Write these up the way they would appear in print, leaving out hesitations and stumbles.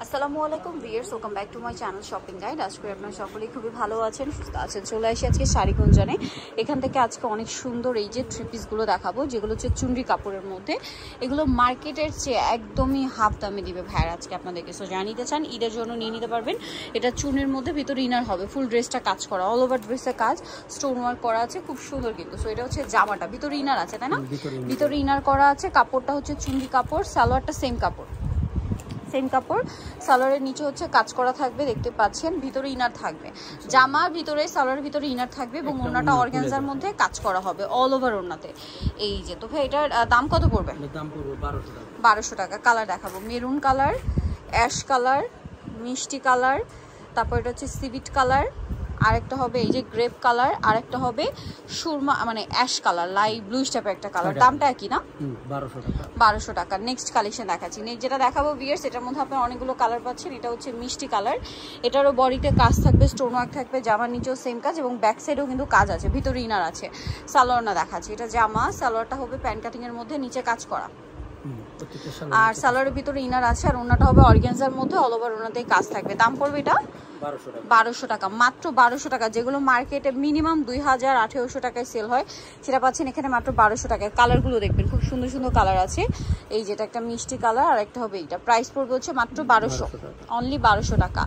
আসসালামু আলাইকুম viewers, welcome back to my channel shopping guide. আজকে আপনারা সকলেই খুবই ভালো আছেন, সুস্থ আছেন। চলে আসি আজকে শাড়িগুঞ্জনে। এখান থেকে আজকে অনেক সুন্দর এই যে থ্রি পিসগুলো দেখাবো, যেগুলো হচ্ছে চুনরি কাপড়ের মধ্যে। এগুলো মার্কেটের চেয়ে একদমই হাফ দামে দিবে ভাইয়ার আজকে আপনাদেরকে। সো যা নিতে চান ঈদের জন্য নিয়ে নিতে পারবেন। এটা চুনের মধ্যে ভিতরে ইনার হবে, ফুল ড্রেসটা কাজ করা, অল ওভার ড্রেসের কাজ, স্টোন ওয়ার্ক করা আছে, খুব সুন্দর কিন্তু। সো এটা হচ্ছে জামাটা, ভিতরে ইনার আছে তাই না? ভিতরে ইনার করা আছে। কাপড়টা হচ্ছে চুনরি কাপড়, সালোয়ারটা সেম কাপড়, সালোয়ারের নিচে হচ্ছে কাজ করা থাকবে, দেখতে পাচ্ছেন। ভিতরে ইনার থাকবে, জামার ভিতরে সালোয়ারের ভিতরে ইনার থাকবে এবং ওড়নাটা অর্গানজার মধ্যে কাজ করা হবে অল ওভার ওড়নাতে। এই যে, তো ভাই এটার দাম কত পড়বে? দাম পড়বে 1200 টাকা। কালার দেখাবো, মেরুন কালার, অ্যাশ কালার, মিষ্টি কালার, তারপর এটা হচ্ছে সিভিট কালার, আরেকটা হবে এই যে গ্রেপ কালার, আরেকটা হবে সুরমা মানে অ্যাশ কালার, লাইট ব্লু টাইপের একটা কালার। দামটা একই না? 1200 টাকা। নেক্সট কালেকশন দেখাচ্ছি। নেক্সট যেটা দেখাবো ভিউয়ার্স, এটার মধ্যে আপনারা অনেকগুলো কালার পাচ্ছেন। এটা হচ্ছে মিষ্টি কালার, এটারও বডিতে কাজ থাকবে, স্টোন ওয়ার্ক থাকবে, জামার নিচেও সেম কাজ এবং ব্যাক সাইডেও কিন্তু কাজ আছে, ভিতরে ইনার আছে। সালোয়ার না দেখাচ্ছি, এটা জামা, সালোয়ারটা হবে প্যান্ট কাটিং এর মধ্যে, নিচে কাজ করা, আর সালোয়ারের ভিতরে ইনার আছে, আর ওড়নাটা হবে অর্গানজার মধ্যে, অল ওভার ওড়নাতেই কাজ থাকবে। দাম পড়বে এটা 1200 টাকা, মাত্র 1200 টাকা। যেগুলো মার্কেটে মিনিমাম 2000 1800 টাকায় সেল হয়, সেটা পাচ্ছেন এখানে মাত্র 1200 টাকায়। কালারগুলো দেখবেন, খুব সুন্দর সুন্দর কালার আছে। এই যেটা একটা মিষ্টি কালার, আর একটা হবে এইটা। প্রাইস পড়বে হচ্ছে মাত্র 1200, অনলি 1200 টাকা।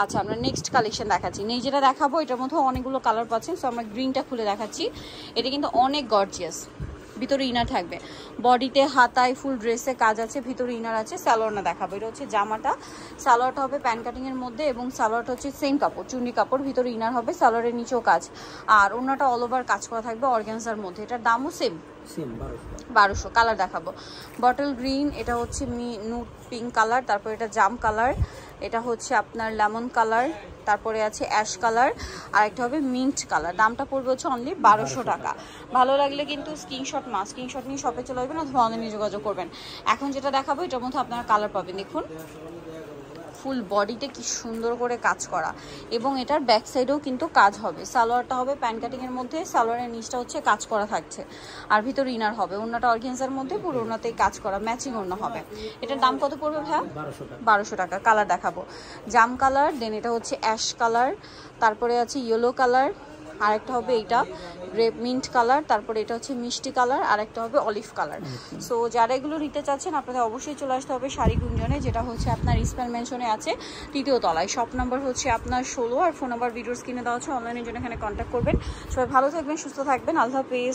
আচ্ছা, আমরা নেক্সট কালেকশন দেখাচ্ছি। নেই যেটা দেখাবো এটার মধ্যে অনেকগুলো কালার পাচ্ছেন। সো আমরা গ্রিনটা খুলে দেখাচ্ছি। এটা কিন্তু অনেক গর্জিয়াস, ভিতরে ইনার থাকবে, বডিতে হাতায় ফুল ড্রেসে কাজ আছে, ভিতরে ইনার আছে। সালোয়ার না দেখাবো, এটা হচ্ছে জামাটা, সালোয়ারটা হবে প্যান্ট কাটিং এর মধ্যে এবং সালোয়ারটা হচ্ছে সেম কাপড়, চুন্নি কাপড়, ভিতরে ইনার হবে, সালোয়ারের নিচেও কাজ, আর ওড়নাটা অল ওভার কাজ করা থাকবে অর্গানজার মধ্যে। এটার দামও সেম 1200। কালার দেখাবো, বটল গ্রিন, এটা হচ্ছে নুট পিঙ্ক কালার, তারপর এটা জাম কালার, এটা হচ্ছে আপনার লেমন কালার, তারপরে আছে অ্যাশ কালার, আর একটা হবে মিন্ট কালার। দামটা পড়বে হচ্ছে অনলি 1200 টাকা। ভালো লাগলে কিন্তু স্ক্রিনশট নিয়ে শপে চলে আসবেন অথবা অনলাইনে যোগাযোগ করবেন। এখন যেটা দেখাবো এটার মধ্যে আপনারা কালার পাবেন, দেখুন ফুল বডিতে কি সুন্দর করে কাজ করা, এবং এটার ব্যাক সাইডেও কিন্তু কাজ হবে। সালোয়ারটা হবে প্যান্ট কাটিং এর মধ্যে, সালোয়ারের নিচটা হচ্ছে কাজ করা থাকছে, আর ভিতরে ইনার হবে, ওড়নাটা অর্গানজার মধ্যে, পুরো ওড়নাতেই কাজ করা, ম্যাচিং ওড়না হবে। এটার দাম কত পড়বে ভাইয়া? 1200 টাকা। কালার দেখাবো, জাম কালার, দেন এটা হচ্ছে অ্যাশ কালার, তারপরে আছে ইয়েলো কালার, আরেকটা হবে এইটা গ্রেপ মিন্ট কালার, তারপরে এটা হচ্ছে মিষ্টি কালার, আর একটা হবে অলিভ কালার। সো যারা এগুলো নিতে চাচ্ছেন আপনাদের অবশ্যই চলে আসতে হবে শাড়িগুঞ্জনে, যেটা হচ্ছে আপনার ইস্পার মেনশনে আছে, 3য় তলায়। শপ নাম্বার হচ্ছে আপনার 16, আর ফোন নাম্বার ভিডিওস কিনে দেওয়া হচ্ছে। অনলাইনের জন্য এখানে কন্ট্যাক্ট করবেন। সবাই ভালো থাকবেন, সুস্থ থাকবেন, আল্লাহ হাফেজ।